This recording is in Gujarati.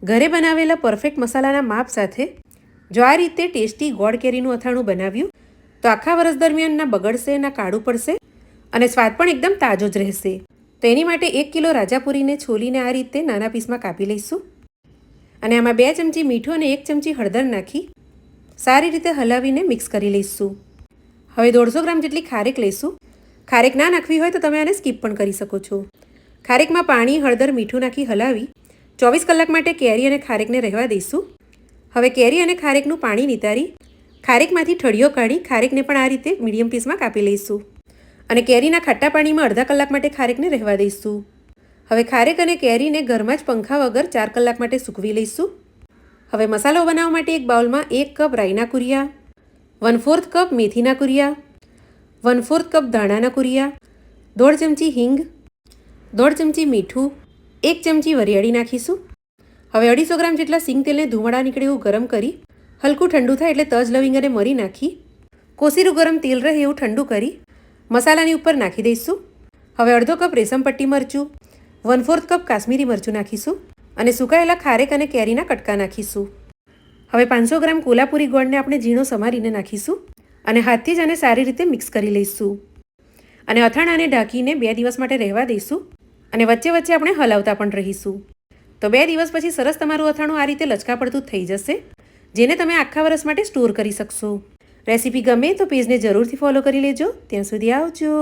ઘરે બનાવેલા પરફેક્ટ મસાલાના માપ સાથે જો આ રીતે ટેસ્ટી ગોળ કેરીનું અથાણું બનાવ્યું તો આખા વર્ષ દરમિયાન ના બગડશે ના કાળું પડશે અને સ્વાદ પણ એકદમ તાજો જ રહેશે. તો એની માટે 1 કિલો રાજાપુરીને છોલીને આ રીતે નાના પીસમાં કાપી લઈશું અને આમાં 2 ચમચી મીઠું અને 1 ચમચી હળદર નાખી સારી રીતે હલાવીને મિક્સ કરી લઈશું. હવે 150 ગ્રામ જેટલી ખારેક લઈશું. ખારેક ના નાખવી હોય તો તમે આને સ્કીપ પણ કરી શકો છો. ખારેકમાં પાણી, હળદર, મીઠું નાખી હલાવી 24 કલાક માટે કેરી અને ખારેકને રહેવા દઈશું. હવે કેરી અને ખારેકનું પાણી નિતારી ખારેકમાંથી ઠળીઓ કાઢી ખારેકને પણ આ રીતે મીડિયમ પીસમાં કાપી લઈશું અને કેરીના ખાટા પાણીમાં અડધા કલાક માટે ખારેકને રહેવા દઈશું. હવે ખારેક અને કેરીને ઘરમાં જ પંખા વગર 4 કલાક માટે સૂકવી લઈશું. હવે મસાલો બનાવવા માટે એક બાઉલમાં 1 કપ રાઈના કુરિયા, 1/4 કપ મેથીના કુરિયા, 1/4 કપ ધાણાના કુરિયા, 1/2 ચમચી હિંગ, 1/2 ચમચી મીઠું, 1 ચમચી વરિયાળી નાખીશું. હવે 250 ગ્રામ જેટલા સિંગ તેલને ધુમાડા નીકળે એવું ગરમ કરી હલકું ઠંડુ થાય એટલે તજ, લવિંગ અને મરી નાખી કોસીરું ગરમ તેલ રહે એવું ઠંડુ કરી મસાલાની ઉપર નાખી દઈશું. હવે અડધો કપ રેશમ પટ્ટી મરચું, 1/4 કપ કાશ્મીરી મરચું નાખીશું અને સુકાયેલા ખારેક અને કેરીના કટકા નાખીશું. હવે 500 ગ્રામ કોલ્હાપુરી ગોળને આપણે ઝીણો સમારીને નાખીશું અને હાથથી જ આને સારી રીતે મિક્સ કરી લઈશું અને અથાણાને ઢાંકીને 2 દિવસ માટે રહેવા દઈશું અને વચ્ચે વચ્ચે આપણે હલાવતા પણ રહીશું. તો 2 દિવસ પછી સરસ તમારું અથાણું આ રીતે લચકા પડતું થઈ જશે, જેને તમે આખા વર્ષ માટે સ્ટોર કરી શકશો. રેસીપી ગમે તો પેજને જરૂરથી ફોલો કરી લેજો. ત્યાં સુધી આવજો.